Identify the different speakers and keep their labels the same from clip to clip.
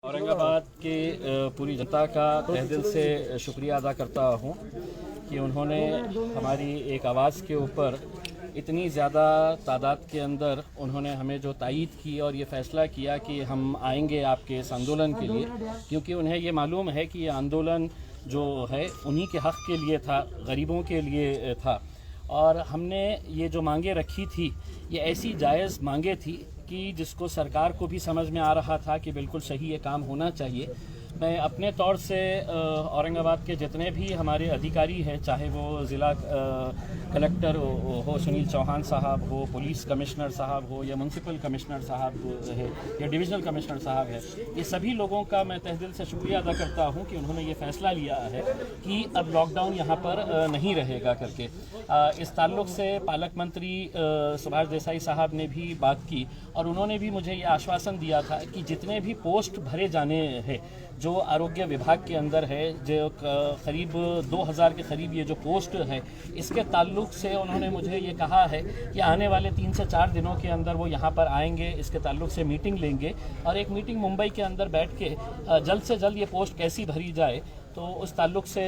Speaker 1: औरंगाबाद के पूरी जनता का तहे दिल से शुक्रिया अदा करता हूँ कि उन्होंने हमारी एक आवाज़ के ऊपर इतनी ज़्यादा तादाद के अंदर उन्होंने हमें जो तायीद की और ये फ़ैसला किया कि हम आएंगे आपके इस आंदोलन के लिए, क्योंकि उन्हें ये मालूम है कि ये आंदोलन जो है उन्हीं के हक़ के लिए था, गरीबों के लिए था। और हमने ये जो मांगे रखी थी ये ऐसी जायज़ मांगे थी कि जिसको सरकार को भी समझ में आ रहा था कि बिल्कुल सही ये काम होना चाहिए। मैं अपने तौर से औरंगाबाद के जितने भी हमारे अधिकारी हैं, चाहे वो ज़िला कलेक्टर हो सुनील चौहान साहब हो, पुलिस कमिश्नर साहब हो, या म्यूनसिपल कमिश्नर साहब है, या डिविजनल कमिश्नर साहब है, ये सभी लोगों का मैं तहे दिल से शुक्रिया अदा करता हूँ कि उन्होंने ये फ़ैसला लिया है कि अब लॉकडाउन यहाँ पर नहीं रहेगा करके। इस ताल्लुक़ से पालक मंत्री सुभाष देसाई साहब ने भी बात की और उन्होंने भी मुझे ये आश्वासन दिया था कि जितने भी पोस्ट भरे जाने हैं जो आरोग्य विभाग के अंदर है, जो करीब 2000 के करीब ये जो पोस्ट है, इसके ताल्लुक़ से उन्होंने मुझे ये कहा है कि आने वाले 3 से 4 दिनों के अंदर वो यहाँ पर आएंगे, इसके ताल्लुक़ से मीटिंग लेंगे और एक मीटिंग मुंबई के अंदर बैठ के जल्द से जल्द ये पोस्ट कैसी भरी जाए तो उस ताल्लुक़ से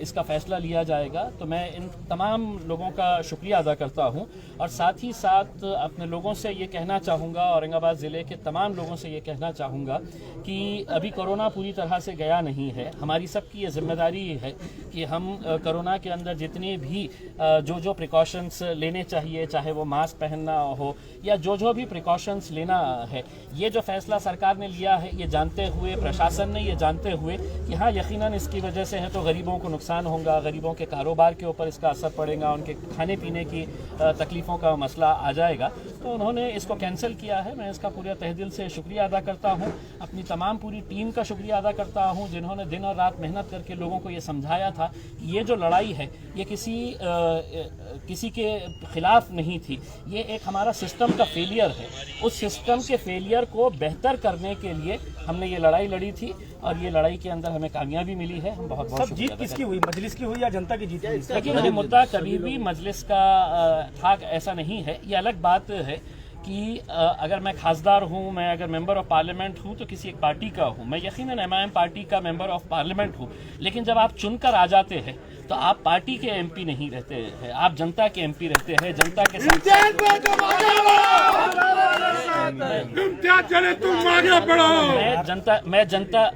Speaker 1: इसका फ़ैसला लिया जाएगा। तो मैं इन तमाम लोगों का शुक्रिया अदा करता हूं और साथ ही साथ अपने लोगों से ये कहना चाहूँगा, औरंगाबाद ज़िले के तमाम लोगों से ये कहना चाहूँगा कि अभी कोरोना पूरी तरह से गया नहीं है। हमारी सबकी ये जिम्मेदारी है कि हम कोरोना के अंदर जितने भी जो प्रिकॉशंस लेने चाहिए, चाहे वो मास्क पहनना हो या जो भी प्रिकॉशंस लेना है, ये जो फ़ैसला सरकार ने लिया है ये जानते हुए, प्रशासन ने ये जानते हुए कि हाँ यकीनन इसकी वजह से है तो गरीबों को नुकसान होगा, गरीबों के कारोबार के ऊपर इसका असर पड़ेगा, उनके खाने पीने की तकलीफ़ों का मसला आ जाएगा, तो उन्होंने इसको कैंसिल किया है। मैं इसका पूरे तहे दिल से शुक्रिया अदा करता हूँ, अपनी तमाम पूरी टीम का शुक्रिया अदा करता हूँ जिन्होंने दिन और रात मेहनत करके लोगों को ये समझाया था कि ये जो लड़ाई है ये किसी के ख़िलाफ़ नहीं थी, ये एक हमारा सिस्टम का फेलियर है। उस सिस्टम के फेलियर को बेहतर करने के लिए हमने ये लड़ाई लड़ी थी और ये लड़ाई के अंदर हमें कामयाबी मिली है। हम बहुत बहुत
Speaker 2: जीत किसकी हुई, मजलिस की हुई या जनता की जीत हुई?
Speaker 1: लेकिन ये मुद्दा कभी भी मजलिस का था ऐसा नहीं है। ये अलग बात है कि अगर मैं खासदार हूँ, मैं अगर मेंबर ऑफ पार्लियामेंट हूँ तो किसी एक पार्टी का हूँ, मैं यकीनन MIM पार्टी का मेंबर ऑफ पार्लियामेंट हूँ, लेकिन जब आप चुनकर आ जाते हैं तो आप पार्टी के MP नहीं रहते हैं, आप जनता के MP रहते हैं, जनता के साथ।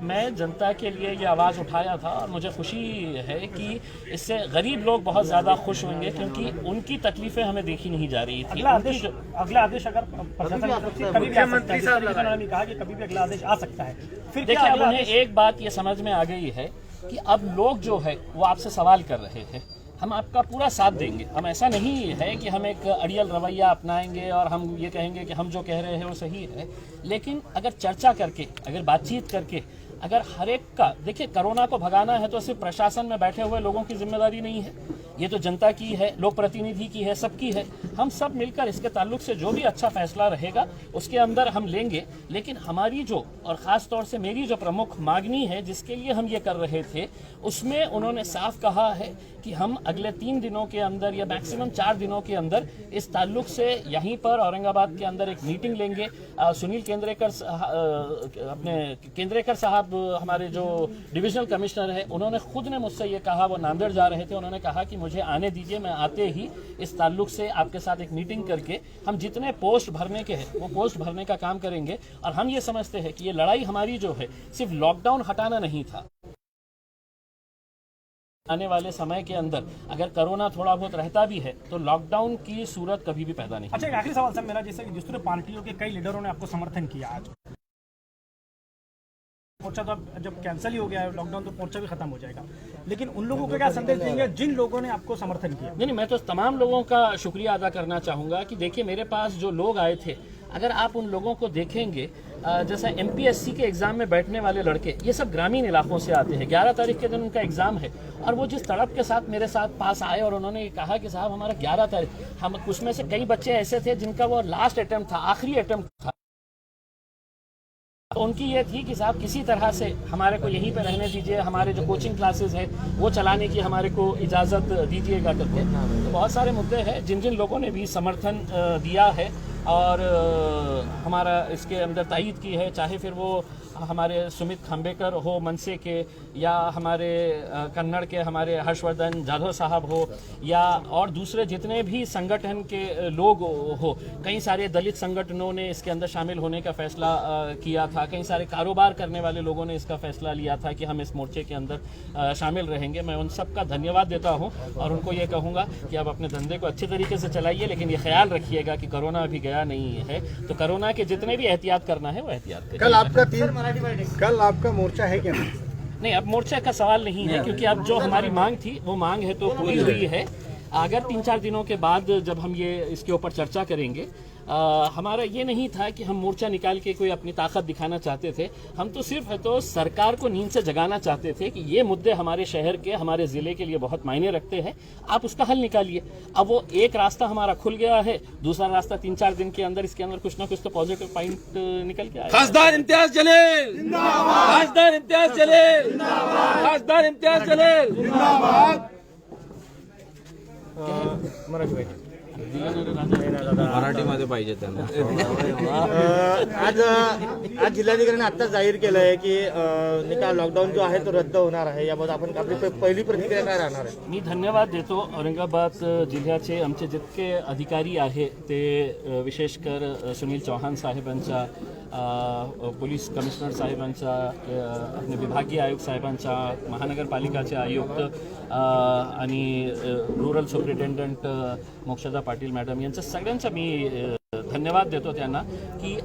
Speaker 1: मैं जनता के लिए ये आवाज़ उठाया था और मुझे खुशी है कि इससे गरीब लोग बहुत ज़्यादा खुश होंगे क्योंकि उनकी तकलीफ़ें हमें देखी नहीं जा रही थी।
Speaker 2: अगला आदेश अगर मुख्यमंत्री साहब ने कहा कि कभी भी अगला आदेश आ सकता है, फिर
Speaker 1: देखिए अब उन्हें एक बात ये समझ में आ गई है कि अब लोग जो है वो आपसे सवाल कर रहे हैं, हम आपका पूरा साथ देंगे। हम ऐसा नहीं है कि हम एक अड़ियल रवैया अपनाएंगे और हम ये कहेंगे कि हम जो कह रहे हैं वो सही है, लेकिन अगर चर्चा करके, अगर बातचीत करके, अगर हर एक का, देखिए कोरोना को भगाना है तो सिर्फ प्रशासन में बैठे हुए लोगों की जिम्मेदारी नहीं है, ये तो जनता की है, लोक प्रतिनिधि की है, सबकी है। हम सब मिलकर इसके ताल्लुक से जो भी अच्छा फैसला रहेगा उसके अंदर हम लेंगे। लेकिन हमारी जो, और ख़ास तौर से मेरी जो प्रमुख मांगनी है जिसके लिए हम ये कर रहे थे, उसमें उन्होंने साफ कहा है कि हम अगले 3 दिनों के अंदर या मैक्सिमम 4 दिनों के अंदर इस ताल्लुक से यहीं पर औरंगाबाद के अंदर एक मीटिंग लेंगे। सुनील केंद्रेकर साहब हमारे जो डिविजनल कमिश्नर है, उन्होंने खुद ने मुझसे ये कहा, वो नांदेड़ जा रहे थे, उन्होंने कहा कि मुझे आने दीजिए, मैं आते ही इस ताल्लुक से आपके साथ एक मीटिंग करके हम जितने पोस्ट भरने के हैं वो पोस्ट भरने का काम करेंगे। और हम ये समझते हैं कि ये लड़ाई हमारी जो है सिर्फ लॉकडाउन हटाना नहीं था, आने वाले समय के अंदर अगर कोरोना थोड़ा बहुत रहता भी है तो लॉकडाउन की सूरत कभी भी पैदा नहीं।
Speaker 2: अच्छा, एक आखिरी सवाल सर मेरा, जैसे कि जिस तरह पार्टियों के कई लीडरों ने आपको समर्थन किया, आज मोर्चा तो जब कैंसिल ही हो गया है लॉकडाउन तो मोर्चा भी खत्म हो जाएगा, लेकिन उन लोगों को क्या संदेश देंगे जिन लोगों ने आपको समर्थन किया?
Speaker 1: नहीं, मैं तो तमाम लोगों का शुक्रिया अदा करना चाहूँगा कि देखिए मेरे पास जो लोग आए थे, अगर आप उन लोगों को देखेंगे, जैसा MPSC के एग्ज़ाम में बैठने वाले लड़के, ये सब ग्रामीण इलाकों से आते हैं। 11 तारीख के दिन उनका एग्ज़ाम है और वो जिस तड़प के साथ मेरे साथ पास आए और उन्होंने कहा कि साहब हमारा 11 तारीख, हम उसमें से कई बच्चे ऐसे थे जिनका वो लास्ट अटेम्प्ट था, आखिरी अटेम्प्ट था, उनकी ये थी कि साहब किसी तरह से हमारे को यहीं पे रहने दीजिए, हमारे जो कोचिंग क्लासेस है वो चलाने की हमारे को इजाज़त दीजिएगा करके। तो बहुत सारे मुद्दे हैं जिन जिन लोगों ने भी समर्थन दिया है और हमारा इसके अंदर तायीद की है, चाहे फिर वो हमारे सुमित खांबेकर हो मनसे के, या हमारे कन्नड़ के हमारे हर्षवर्धन जाधव साहब हो, या और दूसरे जितने भी संगठन के लोग हो, कई सारे दलित संगठनों ने इसके अंदर शामिल होने का फैसला किया था, कई सारे कारोबार करने वाले लोगों ने इसका फैसला लिया था कि हम इस मोर्चे के अंदर शामिल रहेंगे। मैं उन सब का धन्यवाद देता हूं और उनको ये कहूँगा कि आप अपने धंधे को अच्छे तरीके से चलाइए, लेकिन ये ख्याल रखिएगा कि कोरोना अभी गया नहीं है, तो कोरोना के जितने भी एहतियात करना है वो एहतियात करिए।
Speaker 3: कल आपका मोर्चा है क्या?
Speaker 1: नहीं, अब मोर्चे का सवाल नहीं है, क्योंकि अब जो हमारी मांग थी वो मांग है तो पूरी हुई है। अगर 3-4 दिनों के बाद जब हम ये इसके ऊपर चर्चा करेंगे, हमारा ये नहीं था कि हम मोर्चा निकाल के कोई अपनी ताकत दिखाना चाहते थे। हम तो सिर्फ है तो सरकार को नींद से जगाना चाहते थे कि ये मुद्दे हमारे शहर के, हमारे ज़िले के लिए बहुत मायने रखते हैं, आप उसका हल निकालिए। अब वो एक रास्ता हमारा खुल गया है, दूसरा रास्ता 3-4 दिन के अंदर इसके अंदर कुछ ना कुछ तो पॉजिटिव पॉइंट निकल के आएगा।
Speaker 4: खासदार इम्तियाज जलील जिंदाबाद, खासदार इम्तियाज जलील जिंदाबाद, खासदार इम्तियाज जलील जिंदाबाद।
Speaker 5: मराठीमध्ये पाहिजे त्यांना.
Speaker 3: आज जिल्हाधिकाऱ्यांनी आता जाहीर केलं आहे की नाही का लॉकडाऊन जो आहे तो रद्द होणार आहे, याबाबत आपण आपली पहिली प्रतिक्रिया काय राहणार आहे?
Speaker 1: मी धन्यवाद देतो. औरंगाबाद जिल्ह्याचे आमचे जितके अधिकारी आहे ते विशेषकर सुनील चौहान साहेबांच्या, पोलीस कमिशनर साहेबांच्या, आपले विभागीय आयुक्त साहेबांच्या, महानगरपालिकाचे आयुक्त आणि rural superintendent Mokshada Patil madam यांच्या सगळ्यांचा मी धन्यवाद देतो त्यांना की